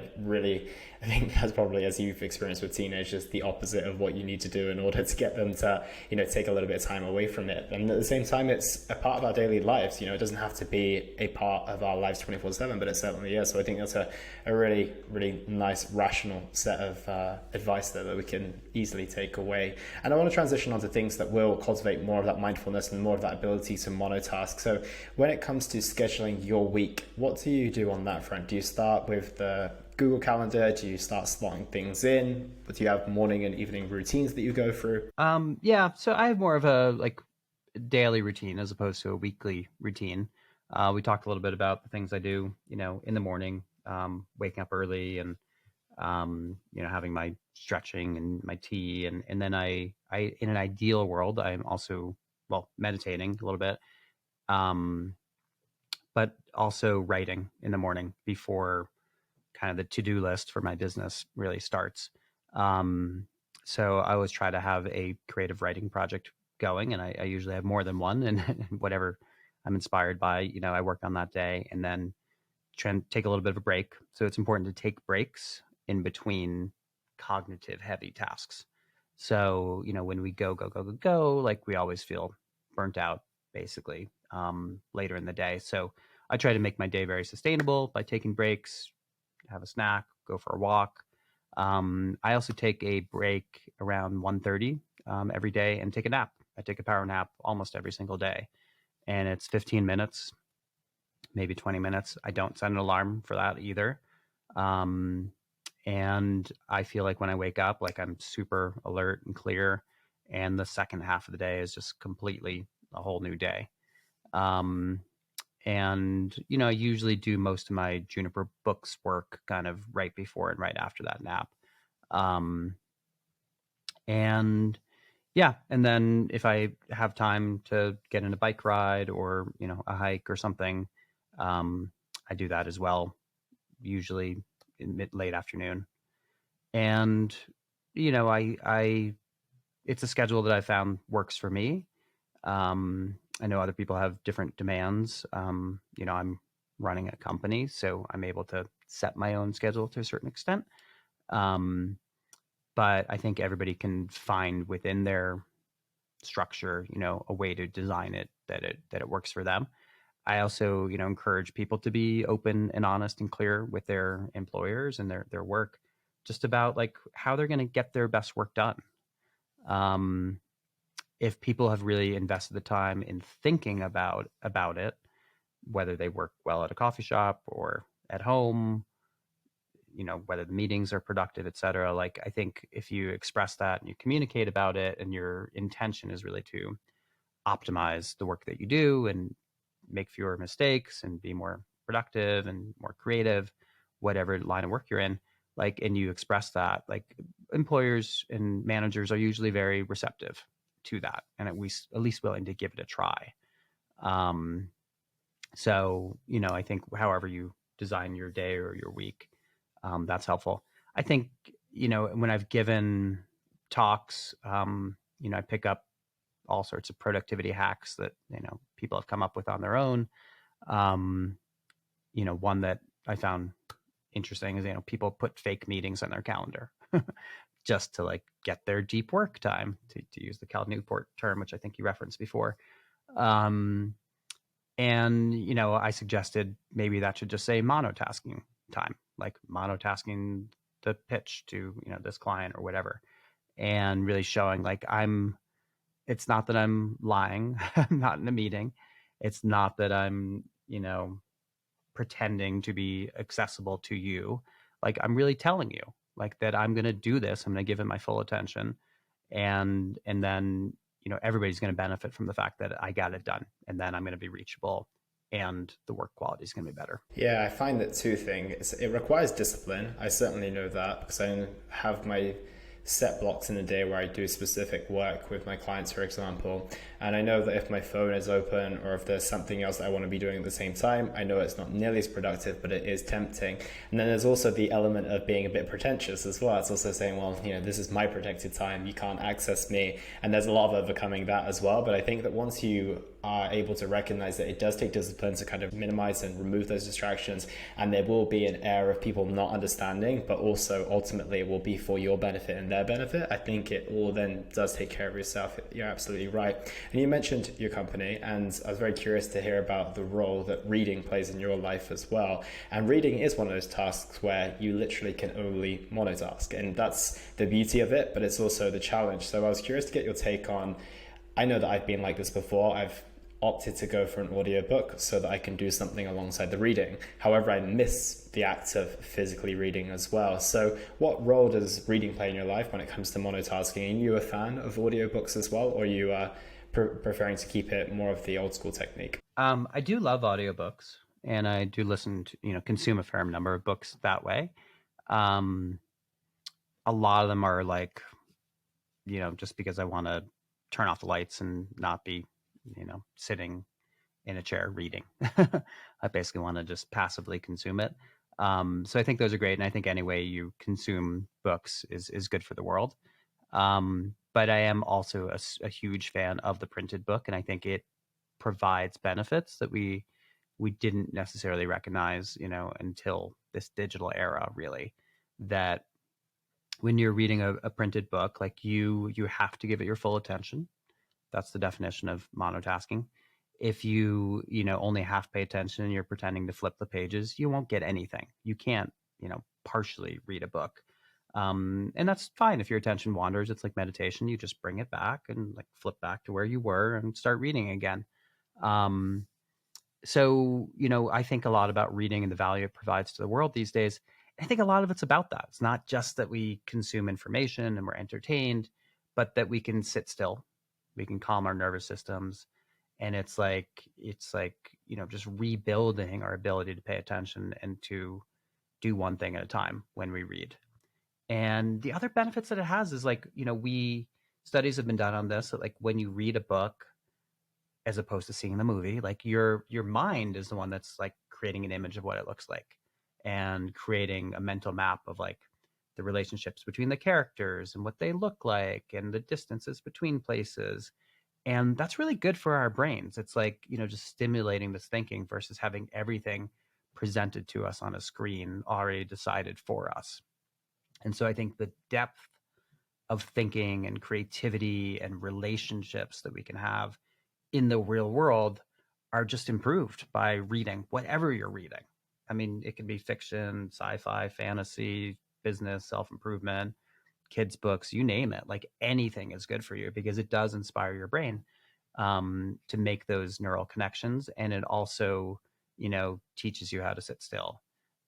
think that's probably, as you've experienced with teenagers, the opposite of what you need to do in order to get them to, take a little bit of time away from it. And at the same time, it's a part of our daily lives. It doesn't have to be a part of our lives 24/7, but it certainly is. So I think that's a really, really nice, rational set of advice there that we can easily take away. And I want to transition onto things that will cultivate more of that mindfulness and more of that ability to monotask. So when it comes to scheduling your week, what do you do on that front? Do you start with the Google Calendar? Do you start slotting things in? Do you have morning and evening routines that you go through? Yeah, so I have more of a like daily routine as opposed to a weekly routine. We talked a little bit about the things I do, in the morning, waking up early and having my stretching and my tea, and then I in an ideal world, I'm also meditating a little bit, but also writing in the morning before kind of the to-do list for my business really starts. So I always try to have a creative writing project going, and I usually have more than one, and whatever I'm inspired by, I work on that day, and then try and take a little bit of a break. So it's important to take breaks in between cognitive heavy tasks. So, when we go, like we always feel burnt out basically later in the day. So I try to make my day very sustainable by taking breaks, have a snack, go for a walk. I also take a break around 1:30 every day and take a nap. I take a power nap almost every single day, and it's 15 minutes, maybe 20 minutes. I don't set an alarm for that either. Um, and I feel like when I wake up, like I'm super alert and clear, and the second half of the day is just completely a whole new day. Um, and I usually do most of my Juniper books work kind of right before and right after that nap. Um, and yeah, and then if I have time to get in a bike ride or a hike or something, um, I do that as well, usually in late afternoon. And I it's a schedule that I found works for me. I know other people have different demands. I'm running a company, so I'm able to set my own schedule to a certain extent. Um, but I think everybody can find within their structure, a way to design it that it works for them. I also, encourage people to be open and honest and clear with their employers and their work, just about like how they're going to get their best work done. Um, if people have really invested the time in thinking about it, whether they work well at a coffee shop or at home, whether the meetings are productive, et cetera. Like, I think if you express that and you communicate about it and your intention is really to optimize the work that you do and make fewer mistakes and be more productive and more creative, whatever line of work you're in, like, and you express that, like, employers and managers are usually very receptive to that and at least willing to give it a try. Um, so, I think however you design your day or your week, that's helpful. I think, when I've given talks, I pick up all sorts of productivity hacks that, people have come up with on their own. Um, one that I found interesting is, people put fake meetings on their calendar just to like get their deep work time, to use the Cal Newport term, which I think you referenced before. Um, and, I suggested maybe that should just say monotasking time, like monotasking the pitch to, this client or whatever, and really showing like it's not that I'm lying. I'm not in a meeting. It's not that I'm, pretending to be accessible to you. Like, I'm really telling you like that I'm going to do this. I'm going to give it my full attention. And then, everybody's going to benefit from the fact that I got it done. And then I'm going to be reachable and the work quality is going to be better. Yeah, I find that two things. It requires discipline. I certainly know that because I have my set blocks in the day where I do specific work with my clients, for example. And I know that if my phone is open or if there's something else I want to be doing at the same time, I know it's not nearly as productive, but it is tempting. And then there's also the element of being a bit pretentious as well. It's also saying, well, this is my protected time. You can't access me. And there's a lot of overcoming that as well. But I think that once you are able to recognize that it does take discipline to kind of minimize and remove those distractions, and there will be an air of people not understanding, but also ultimately it will be for your benefit and their benefit. I think it all then does take care of yourself. You're absolutely right. And you mentioned your company, and I was very curious to hear about the role that reading plays in your life as well. And reading is one of those tasks where you literally can only monotask, and that's the beauty of it, but it's also the challenge. So I was curious to get your take on, I know that I've been like this before. I've opted to go for an audiobook so that I can do something alongside the reading. However, I miss the act of physically reading as well. So what role does reading play in your life when it comes to monotasking? Are you a fan of audiobooks as well, or are you preferring to keep it more of the old school technique? I do love audiobooks and I do listen to, consume a fair number of books that way. Um, a lot of them are like, just because I want to turn off the lights and not be, sitting in a chair reading. I basically want to just passively consume it. So I think those are great. And I think any way you consume books is good for the world. But I am also a huge fan of the printed book. And I think it provides benefits that we didn't necessarily recognize, until this digital era, really, that when you're reading a printed book, like you have to give it your full attention. That's the definition of monotasking. If you only half pay attention and you're pretending to flip the pages, you won't get anything. You can't, partially read a book. And that's fine if your attention wanders. It's like meditation. You just bring it back and like flip back to where you were and start reading again. Um, so I think a lot about reading and the value it provides to the world these days. I think a lot of it's about that. It's not just that we consume information and we're entertained, but that we can sit still, we can calm our nervous systems, and it's like just rebuilding our ability to pay attention and to do one thing at a time when we read. And the other benefits that it has is we studies have been done on this, that like when you read a book as opposed to seeing the movie, like your mind is the one that's like creating an image of what it looks like and creating a mental map of like the relationships between the characters and what they look like and the distances between places. And that's really good for our brains. It's like, just stimulating this thinking versus having everything presented to us on a screen already decided for us. And so I think the depth of thinking and creativity and relationships that we can have in the real world are just improved by reading whatever you're reading. I mean, it can be fiction, sci-fi, fantasy, business, self-improvement, kids books, you name it. Like anything is good for you because it does inspire your brain to make those neural connections, and it also teaches you how to sit still.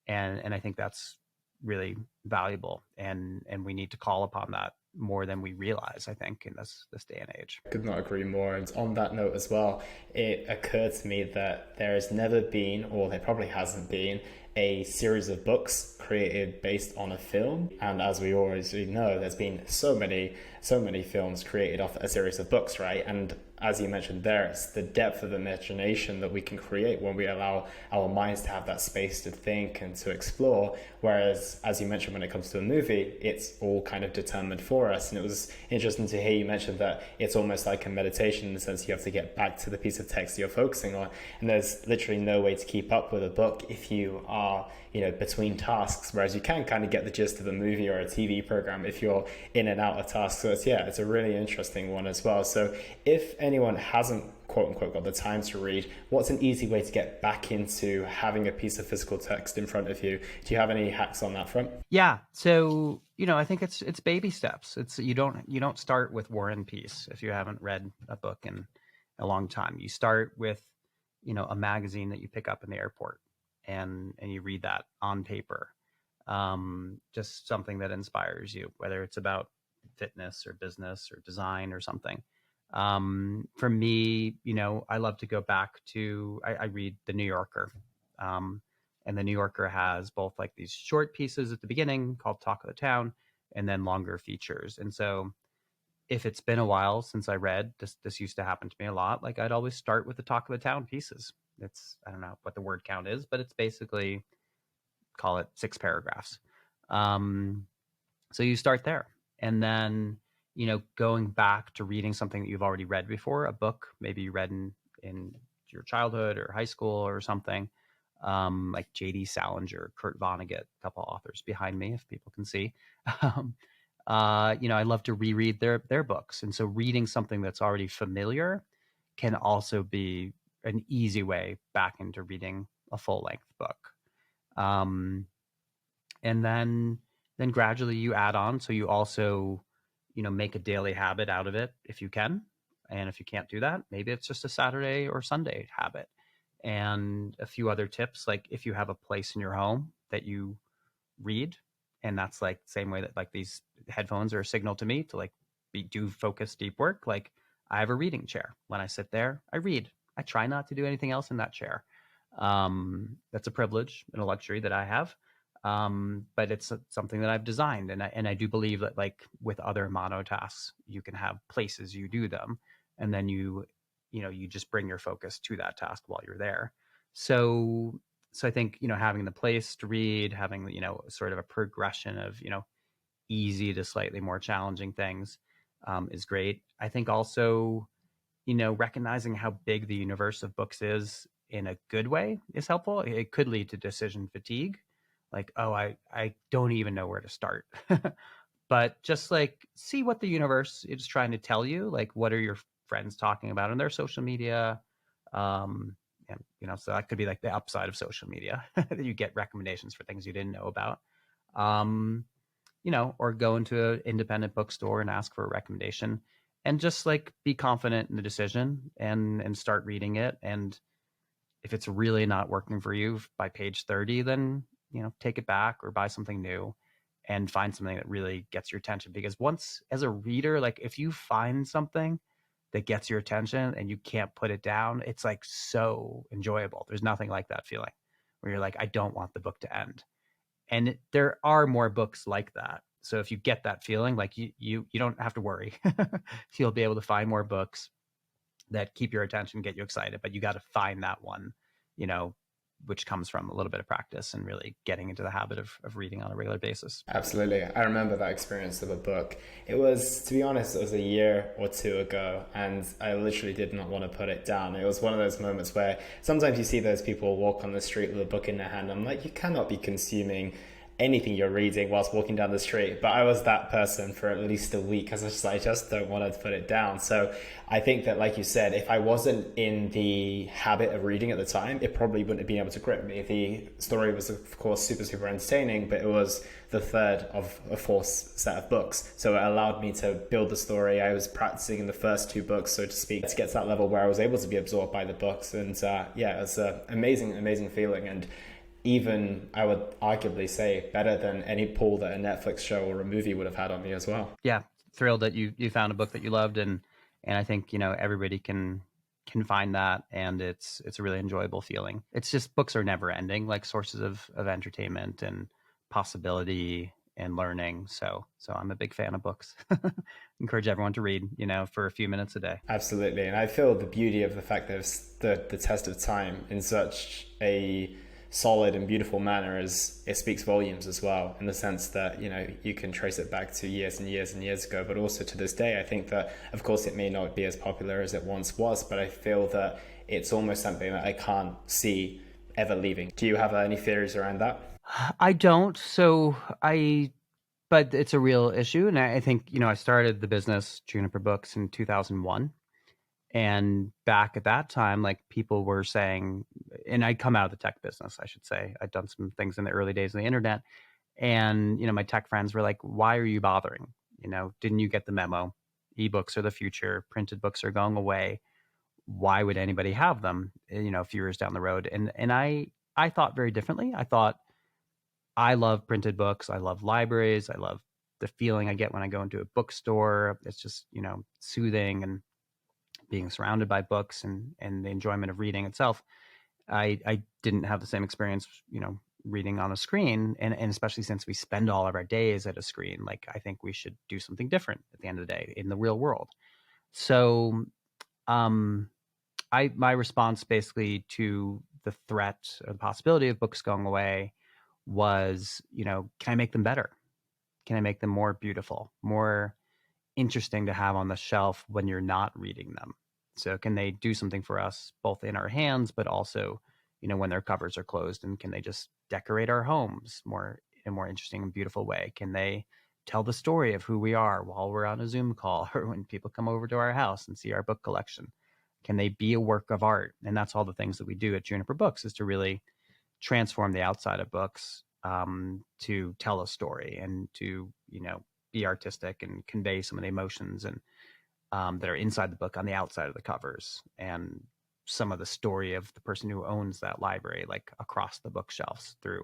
And I think that's really valuable, and we need to call upon that more than we realize, I think, in this day and age. Could not agree more. And on that note as well, it occurred to me that there has never been, or there probably hasn't been, a series of books created based on a film. And as we always know, there's been so many films created off a series of books, right? And as you mentioned there, it's the depth of imagination that we can create when we allow our minds to have that space to think and to explore. Whereas, as you mentioned, when it comes to a movie, it's all kind of determined for us. And it was interesting to hear you mention that it's almost like a meditation in the sense you have to get back to the piece of text you're focusing on. And there's literally no way to keep up with a book if you are, between tasks, whereas you can kind of get the gist of a movie or a TV program if you're in and out of tasks. So it's a really interesting one as well. So if anyone hasn't quote unquote got the time to read, what's an easy way to get back into having a piece of physical text in front of you? Do you have any hacks on that front? Yeah. So, I think it's baby steps. It's you don't start with War and Peace if you haven't read a book in a long time. You start with, a magazine that you pick up in the airport, and you read that on paper. Just something that inspires you, whether it's about fitness or business or design or something. For me, I love to go back to, I read The New Yorker. And The New Yorker has both like these short pieces at the beginning called Talk of the Town and then longer features. And so if it's been a while since I read, this used to happen to me a lot. Like I'd always start with the Talk of the Town pieces. I don't know what the word count is, but it's basically, call it 6 paragraphs. Um, so you start there. And then, going back to reading something that you've already read before, a book maybe you read in your childhood or high school or something, like J.D. Salinger, Kurt Vonnegut, a couple authors behind me, if people can see. um, I love to reread their books. And so reading something that's already familiar can also be an easy way back into reading a full length book. Um, and then gradually you add on. So you also, make a daily habit out of it if you can. And if you can't do that, maybe it's just a Saturday or Sunday habit. And a few other tips, like if you have a place in your home that you read, and that's like the same way that like these headphones are a signal to me to like do focused deep work. Like I have a reading chair. When I sit there, I read. I try not to do anything else in that chair. That's a privilege and a luxury that I have. But it's something that I've designed, and I do believe that like with other monotasks, you can have places you do them, and then you just bring your focus to that task while you're there. So I think having the place to read, having sort of a progression of easy to slightly more challenging things is great. I think also recognizing how big the universe of books is in a good way is helpful. It could lead to decision fatigue, like, oh, I don't even know where to start. but just like see what the universe is trying to tell you. Like, what are your friends talking about on their social media? Um, and so that could be like the upside of social media. You get recommendations for things you didn't know about. Um, or go into an independent bookstore and ask for a recommendation, and just like be confident in the decision and start reading it. And if it's really not working for you by page 30, then take it back or buy something new and find something that really gets your attention. Because once, as a reader, like if you find something that gets your attention and you can't put it down, it's like so enjoyable. There's nothing like that feeling where you're like, I don't want the book to end. And there are more books like that. So if you get that feeling, like you don't have to worry. You'll be able to find more books that keep your attention, get you excited, but you got to find that one, you know, which comes from a little bit of practice and really getting into the habit of reading on a regular basis. Absolutely. I remember that experience of a book. It was, to be honest, it was a year or two ago, and I literally did not want to put it down. It was one of those moments where sometimes you see those people walk on the street with a book in their hand. I'm like, you cannot be consuming anything you're reading whilst walking down the street. But I was that person for at least a week because I just don't want to put it down. So I think that, like you said, if I wasn't in the habit of reading at the time, it probably wouldn't have been able to grip me. The story was, of course, super entertaining, but it was the third of a fourth set of books. So it allowed me to build the story. I was practicing in the first two books, so to speak, to get to that level where I was able to be absorbed by the books. And it was an amazing feeling. And even, I would arguably say, better than any pull that a Netflix show or a movie would have had on me as well. Yeah, thrilled that you found a book that you loved, and I think everybody can find that, and it's a really enjoyable feeling. It's just books are never ending, like sources of entertainment and possibility and learning. So I'm a big fan of books. Encourage everyone to read, for a few minutes a day. Absolutely. And I feel the beauty of the fact that it's the test of time in such a solid and beautiful manner is it speaks volumes as well, in the sense that you can trace it back to years and years and years ago, but also to this day. I think that, of course, it may not be as popular as it once was, but I feel that it's almost something that I can't see ever leaving. Do you have any theories around that? I don't. But it's a real issue, and I think I started the business Juniper Books in 2001. And back at that time, like people were saying, and I'd come out of the tech business, I should say. I'd done some things in the early days of the internet. And, my tech friends were like, why are you bothering? Didn't you get the memo? Ebooks are the future. Printed books are going away. Why would anybody have them, a few years down the road? And I thought very differently. I thought, I love printed books. I love libraries. I love the feeling I get when I go into a bookstore. It's just, soothing, and being surrounded by books and the enjoyment of reading itself. I didn't have the same experience, reading on a screen, and especially since we spend all of our days at a screen. Like, I think we should do something different at the end of the day in the real world. So my response basically to the threat or the possibility of books going away was, can I make them better? Can I make them more beautiful, more interesting to have on the shelf when you're not reading them? So can they do something for us both in our hands, but also, when their covers are closed? And can they just decorate our homes in a more interesting and beautiful way? Can they tell the story of who we are while we're on a Zoom call, or when people come over to our house and see our book collection? Can they be a work of art? And that's all the things that we do at Juniper Books, is to really transform the outside of books, to tell a story and to, be artistic and convey some of the emotions and that are inside the book on the outside of the covers, and some of the story of the person who owns that library, like across the bookshelves through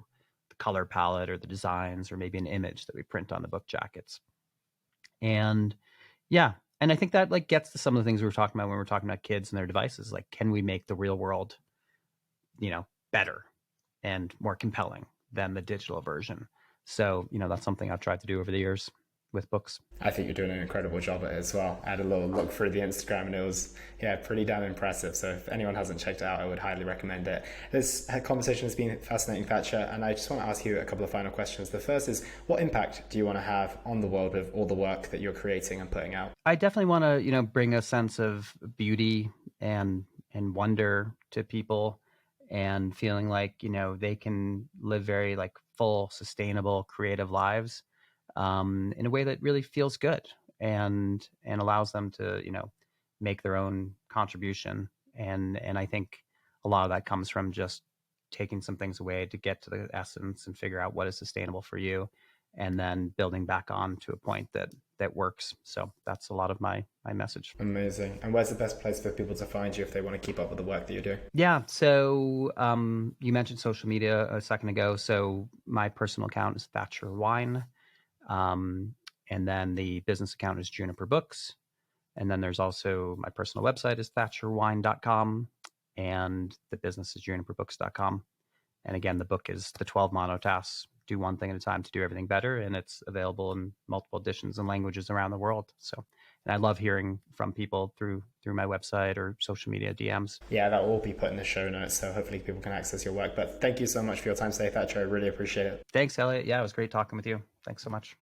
the color palette or the designs, or maybe an image that we print on the book jackets. And yeah, and I think that like gets to some of the things we were talking about when we were talking about kids and their devices. Like, can we make the real world, better and more compelling than the digital version? So, that's something I've tried to do over the years with books. I think you're doing an incredible job at it as well. I had a little look through the Instagram, and it was, pretty damn impressive. So if anyone hasn't checked it out, I would highly recommend it. This conversation has been fascinating, Thatcher, and I just want to ask you a couple of final questions. The first is, what impact do you want to have on the world with all the work that you're creating and putting out? I definitely want to, bring a sense of beauty and wonder to people, and feeling like, they can live very like full, sustainable, creative lives. in a way that really feels good and allows them to, make their own contribution. And I think a lot of that comes from just taking some things away to get to the essence and figure out what is sustainable for you, and then building back on to a point that works. So that's a lot of my message. Amazing. And where's the best place for people to find you if they want to keep up with the work that you do? Yeah. So you mentioned social media a second ago. So my personal account is Thatcher Wine. And then the business account is Juniper Books. And then there's also my personal website is thatcherwine.com, and the business is juniperbooks.com. And again, the book is The 12 Monotasks, Do One Thing at a Time to Do Everything Better. And it's available in multiple editions and languages around the world. So, and I love hearing from people through my website or social media DMs. Yeah, that will all be put in the show notes, so hopefully people can access your work. But thank you so much for your time today, Thatcher. I really appreciate it. Thanks, Elliot. Yeah, it was great talking with you. Thanks so much.